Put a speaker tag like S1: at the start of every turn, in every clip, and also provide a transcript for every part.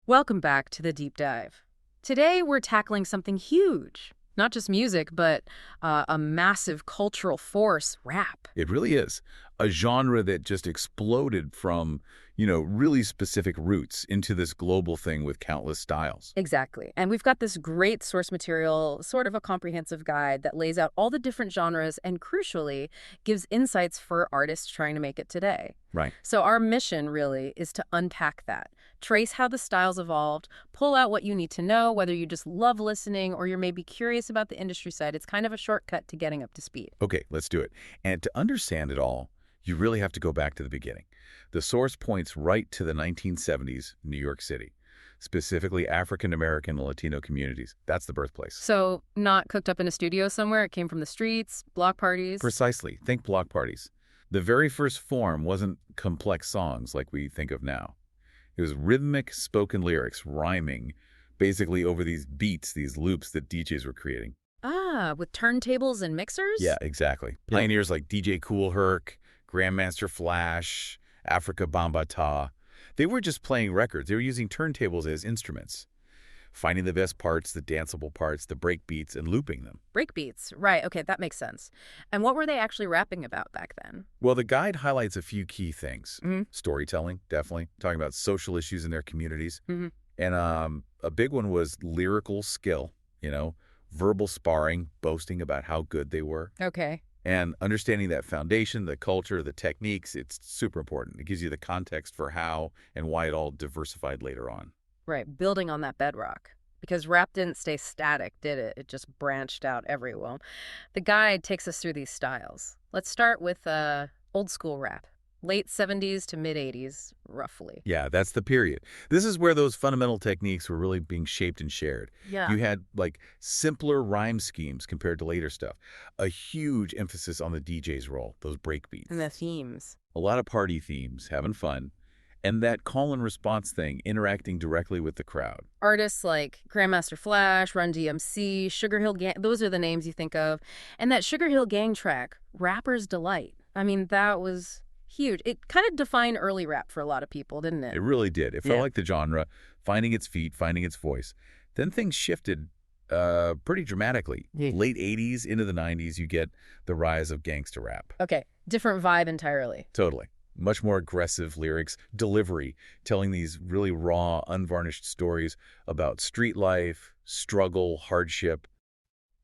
S1: Welcome back to the deep dive. Today we're tackling something huge. Not just music, but a massive cultural force, rap.
S2: It really is. A genre that just exploded from, really specific roots into this global thing with countless styles.
S1: Exactly. And we've got this great source material, sort of a comprehensive guide that lays out all the different genres and, crucially, gives insights for artists trying to make it today.
S2: Right.
S1: So our mission, really, is to unpack that, trace how the styles evolved, pull out what you need to know, whether you just love listening or you're maybe curious about the industry side. It's kind of a shortcut to getting up to speed.
S2: Okay, let's do it. And to understand it all, you really have to go back to the beginning. The source points right to the 1970s, New York City, specifically African-American and Latino communities. That's the birthplace.
S1: So not cooked up in a studio somewhere. It came from the streets, block parties.
S2: Precisely. Think block parties. The very first form wasn't complex songs like we think of now. It was rhythmic spoken lyrics, rhyming, basically over these beats, these loops that DJs were creating.
S1: Ah, with turntables and mixers?
S2: Yeah, exactly. Pioneers like DJ Kool Herc, Grandmaster Flash, Africa Bambaataa. They were just playing records. They were using turntables as instruments, finding the best parts, the danceable parts, the breakbeats, and looping them.
S1: Breakbeats, right. Okay, that makes sense. And what were they actually rapping about back then?
S2: Well, the guide highlights a few key things.
S1: Mm-hmm.
S2: Storytelling, definitely. Talking about social issues in their communities.
S1: Mm-hmm.
S2: And a big one was lyrical skill, verbal sparring, boasting about how good they were.
S1: Okay.
S2: And understanding that foundation, the culture, the techniques, it's super important. It gives you the context for how and why it all diversified later on.
S1: Right, building on that bedrock. Because rap didn't stay static, did it? It just branched out everywhere. The guide takes us through these styles. Let's start with old school rap. Late 70s to mid 80s, roughly.
S2: Yeah, that's the period. This is where those fundamental techniques were really being shaped and shared.
S1: Yeah.
S2: You had simpler rhyme schemes compared to later stuff. A huge emphasis on the DJ's role, those breakbeats.
S1: And the themes.
S2: A lot of party themes, having fun. And that call and response thing, interacting directly with the crowd.
S1: Artists like Grandmaster Flash, Run DMC, Sugar Hill Gang, those are the names you think of. And that Sugar Hill Gang track, Rapper's Delight. I mean, that was huge. It kind of defined early rap for a lot of people, didn't it?
S2: It really did. It felt like the genre, finding its feet, finding its voice. Then things shifted pretty dramatically.
S1: Yeah.
S2: Late 80s into the 90s, you get the rise of gangsta rap.
S1: Okay, different vibe entirely.
S2: Totally. Much more aggressive lyrics, delivery, telling these really raw, unvarnished stories about street life, struggle, hardship,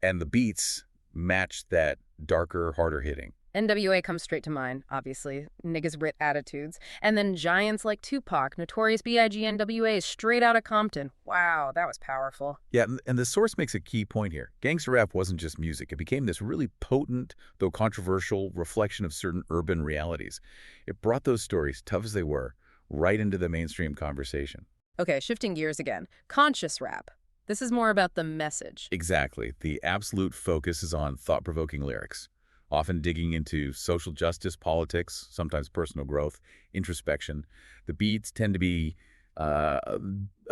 S2: and the beats matched that darker, harder hitting.
S1: NWA comes straight to mind, obviously. Niggas writ attitudes. And then giants like Tupac, Notorious B.I.G. NWA, straight out of Compton. Wow, that was powerful.
S2: Yeah, and the source makes a key point here. Gangsta rap wasn't just music. It became this really potent, though controversial, reflection of certain urban realities. It brought those stories, tough as they were, right into the mainstream conversation.
S1: Okay, shifting gears again. Conscious rap. This is more about the message.
S2: Exactly. The absolute focus is on thought-provoking lyrics, often digging into social justice, politics, sometimes personal growth, introspection. The beats tend to be a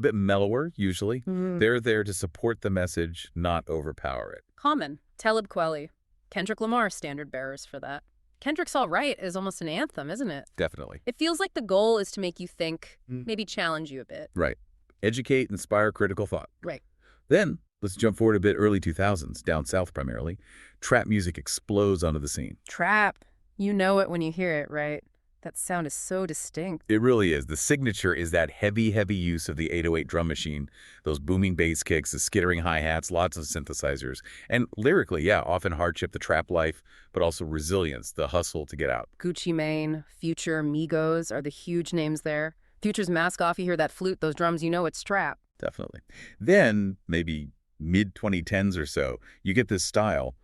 S2: bit mellower, usually. They're there to support the message, not overpower it.
S1: Common. Talib Kweli. Kendrick Lamar, standard bearers for that. Kendrick's All Right is almost an anthem, isn't it?
S2: Definitely.
S1: It feels like the goal is to make you think, maybe challenge you a bit.
S2: Right. Educate, inspire critical thought.
S1: Right.
S2: Then, let's jump forward a bit, early 2000s, down south primarily. Trap music explodes onto the scene.
S1: Trap. You know it when you hear it, right? That sound is so distinct.
S2: It really is. The signature is that heavy, heavy use of the 808 drum machine, those booming bass kicks, the skittering hi-hats, lots of synthesizers. And lyrically, yeah, often hardship, the trap life, but also resilience, the hustle to get out.
S1: Gucci Mane, Future, Migos are the huge names there. Future's mask off, you hear that flute, those drums, you know it's trap.
S2: Definitely. Then, maybe mid-2010s or so, you get this style,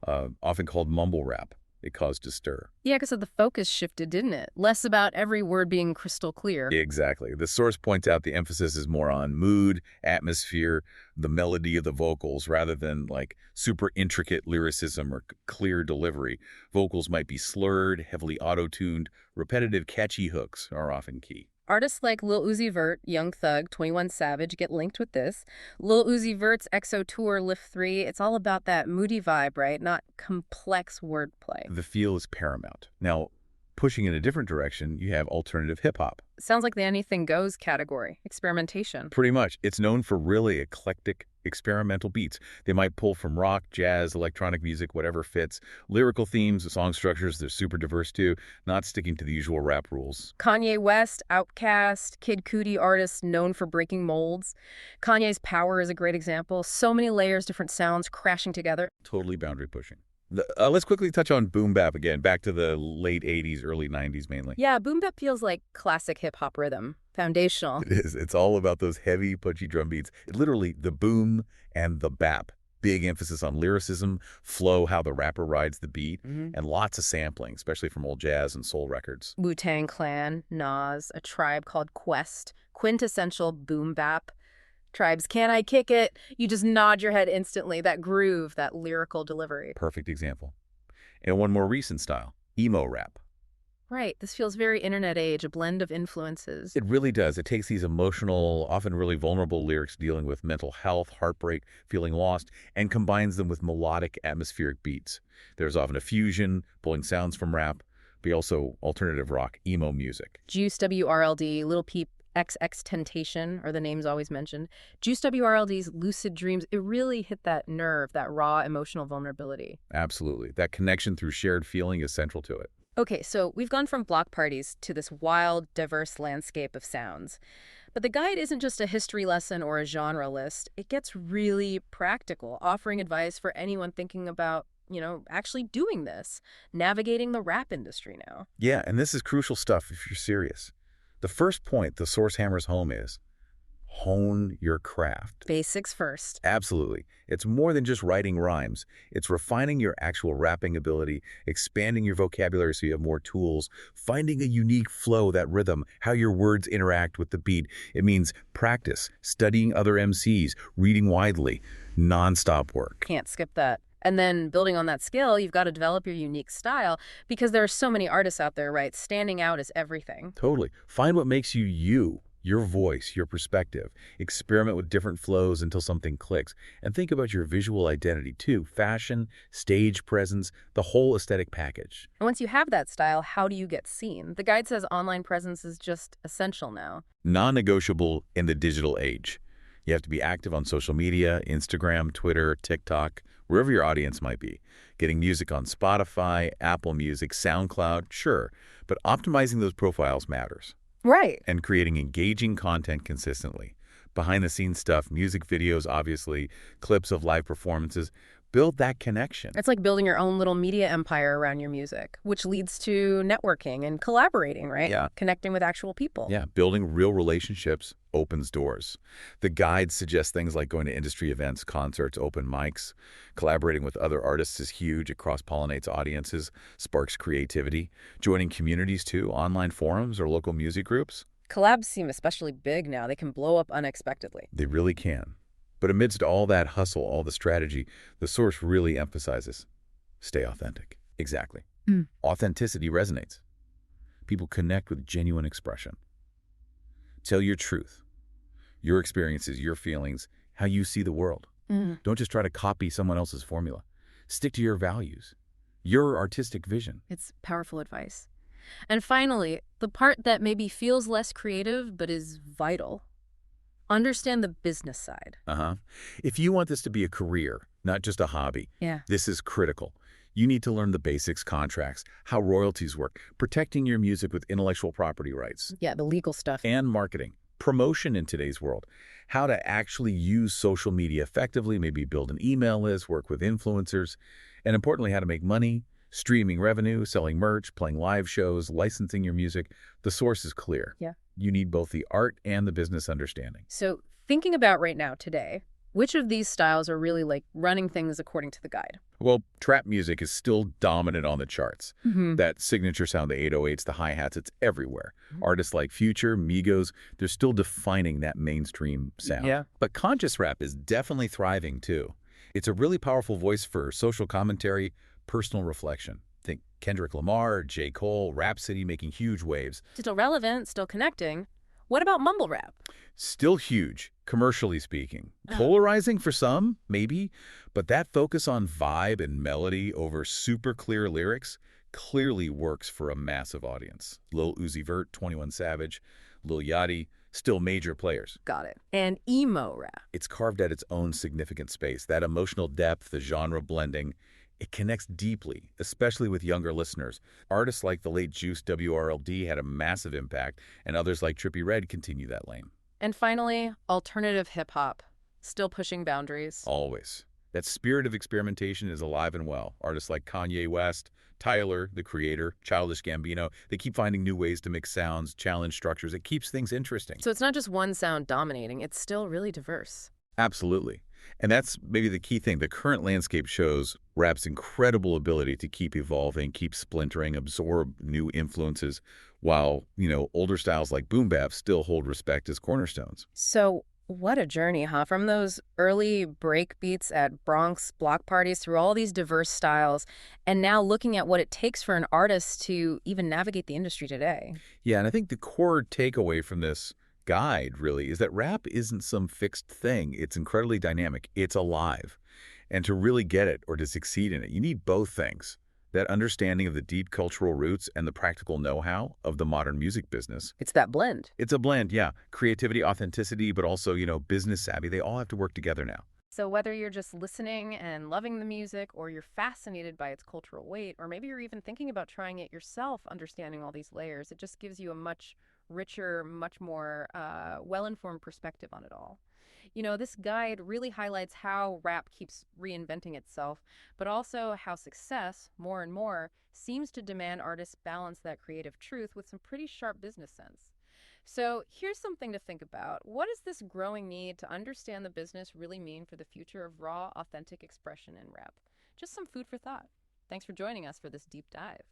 S2: often called mumble rap. It caused a stir.
S1: Yeah, because the focus shifted, didn't it? Less about every word being crystal clear.
S2: Exactly. The source points out the emphasis is more on mood, atmosphere, the melody of the vocals, rather than super intricate lyricism or clear delivery. Vocals might be slurred, heavily auto-tuned. Repetitive, catchy hooks are often key.
S1: Artists like Lil Uzi Vert, Young Thug, 21 Savage get linked with this. Lil Uzi Vert's EXO Tour Lift 3, it's all about that moody vibe, right? Not complex wordplay.
S2: The feel is paramount. Now, Pushing in a different direction, you have alternative hip-hop.
S1: Sounds like the anything goes category, experimentation.
S2: Pretty much. It's known for really eclectic, experimental beats. They might pull from rock, jazz, electronic music, whatever fits. Lyrical themes, song structures, they're super diverse too, not sticking to the usual rap rules.
S1: Kanye West, Outkast, Kid Cudi artists known for breaking molds. Kanye's Power is a great example. So many layers, different sounds crashing together.
S2: Totally boundary pushing. Let's quickly touch on boom bap again, back to the late 80s, early 90s mainly.
S1: Yeah, boom bap feels like classic hip-hop rhythm. Foundational.
S2: It is. It's all about those heavy, punchy drum beats. Literally, the boom and the bap. Big emphasis on lyricism, flow, how the rapper rides the beat, and lots of sampling, especially from old jazz and soul records.
S1: Wu-Tang Clan, Nas, A Tribe Called Quest, quintessential boom bap. Tribe's Can I Kick It? You just nod your head instantly. That groove, that lyrical delivery.
S2: Perfect example. And one more recent style, emo rap.
S1: Right. This feels very internet age, a blend of influences.
S2: It really does. It takes these emotional, often really vulnerable lyrics dealing with mental health, heartbreak, feeling lost, and combines them with melodic, atmospheric beats. There's often a fusion, pulling sounds from rap, but also alternative rock, emo music.
S1: Juice WRLD, Lil Peep, XXXTentacion are the names always mentioned. Juice WRLD's Lucid Dreams, it really hit that nerve, that raw emotional vulnerability.
S2: Absolutely. That connection through shared feeling is central to it.
S1: Okay, so we've gone from block parties to this wild, diverse landscape of sounds. But the guide isn't just a history lesson or a genre list. It gets really practical, offering advice for anyone thinking about, actually doing this, navigating the rap industry now.
S2: Yeah, and this is crucial stuff if you're serious. The first point the source hammers home is hone your craft.
S1: Basics first.
S2: Absolutely. It's more than just writing rhymes. It's refining your actual rapping ability, expanding your vocabulary so you have more tools, finding a unique flow, that rhythm, how your words interact with the beat. It means practice, studying other MCs, reading widely, nonstop work.
S1: Can't skip that. And then building on that skill, you've got to develop your unique style because there are so many artists out there, right? Standing out is everything.
S2: Totally. Find what makes you you, your voice, your perspective. Experiment with different flows until something clicks. And think about your visual identity too. Fashion, stage presence, the whole aesthetic package.
S1: And once you have that style, how do you get seen? The guide says online presence is just essential now.
S2: Non-negotiable in the digital age. You have to be active on social media, Instagram, Twitter, TikTok, wherever your audience might be. Getting music on Spotify, Apple Music, SoundCloud, sure. But optimizing those profiles matters.
S1: Right.
S2: And creating engaging content consistently. Behind-the-scenes stuff, music videos, obviously, clips of live performances. Build that connection.
S1: It's like building your own little media empire around your music, which leads to networking and collaborating, right?
S2: Yeah.
S1: Connecting with actual people.
S2: Yeah, building real relationships opens doors. The guide suggests things like going to industry events, concerts, open mics. Collaborating with other artists is huge. It cross-pollinates audiences, sparks creativity. Joining communities too, online forums or local music groups.
S1: Collabs seem especially big now. They can blow up unexpectedly.
S2: They really can. But amidst all that hustle, all the strategy, the source really emphasizes, stay authentic. Exactly. Authenticity resonates. People connect with genuine expression. Tell your truth, your experiences, your feelings, how you see the world. Don't just try to copy someone else's formula. Stick to your values, your artistic vision.
S1: It's powerful advice. And finally, the part that maybe feels less creative but is vital. Understand the business side.
S2: If you want this to be a career, not just a hobby, this is critical. You need to learn the basics, contracts, how royalties work, protecting your music with intellectual property rights.
S1: Yeah, the legal stuff.
S2: And marketing, promotion in today's world, how to actually use social media effectively, maybe build an email list, work with influencers, and importantly, how to make money, streaming revenue, selling merch, playing live shows, licensing your music. The source is clear.
S1: Yeah.
S2: You need both the art and the business understanding.
S1: So thinking about right now, today, which of these styles are really like running things according to the guide?
S2: Well, trap music is still dominant on the charts. That signature sound, the 808s, the hi-hats, it's everywhere. Artists like Future, Migos, they're still defining that mainstream sound.
S1: Yeah.
S2: But conscious rap is definitely thriving too. It's a really powerful voice for social commentary, personal reflection. Think Kendrick Lamar, J. Cole, Rhapsody making huge waves.
S1: Still relevant, still connecting. What about mumble rap?
S2: Still huge, commercially speaking. Polarizing for some, maybe, but that focus on vibe and melody over super clear lyrics, clearly works for a massive audience. Lil Uzi Vert, 21 Savage, Lil Yachty, still major players.
S1: Got it. And emo rap.
S2: It's carved out its own significant space. That emotional depth, the genre blending, it connects deeply, especially with younger listeners. Artists like the late Juice WRLD had a massive impact, and others like Trippie Redd continue that lane.
S1: And finally, alternative hip-hop. Still pushing boundaries.
S2: Always. That spirit of experimentation is alive and well. Artists like Kanye West, Tyler, the Creator, Childish Gambino, they keep finding new ways to mix sounds, challenge structures. It keeps things interesting.
S1: So it's not just one sound dominating, it's still really diverse.
S2: Absolutely. And that's maybe the key thing. The current landscape shows rap's incredible ability to keep evolving, keep splintering, absorb new influences, while, older styles like boom bap still hold respect as cornerstones.
S1: So what a journey, huh? From those early breakbeats at Bronx block parties through all these diverse styles, and now looking at what it takes for an artist to even navigate the industry today.
S2: Yeah, and I think the core takeaway from this guide really is that rap isn't some fixed thing. It's incredibly dynamic. It's alive. And to really get it or to succeed in it, you need both things. That understanding of the deep cultural roots and the practical know-how of the modern music business.
S1: It's that blend.
S2: It's a blend, yeah. Creativity, authenticity, but also, business savvy. They all have to work together now.
S1: So whether you're just listening and loving the music, or you're fascinated by its cultural weight, or maybe you're even thinking about trying it yourself, understanding all these layers, it just gives you a much richer, much more well-informed perspective on it all. This guide really highlights how rap keeps reinventing itself, but also how success, more and more, seems to demand artists balance that creative truth with some pretty sharp business sense. So here's something to think about. What does this growing need to understand the business really mean for the future of raw, authentic expression in rap? Just some food for thought. Thanks for joining us for this deep dive.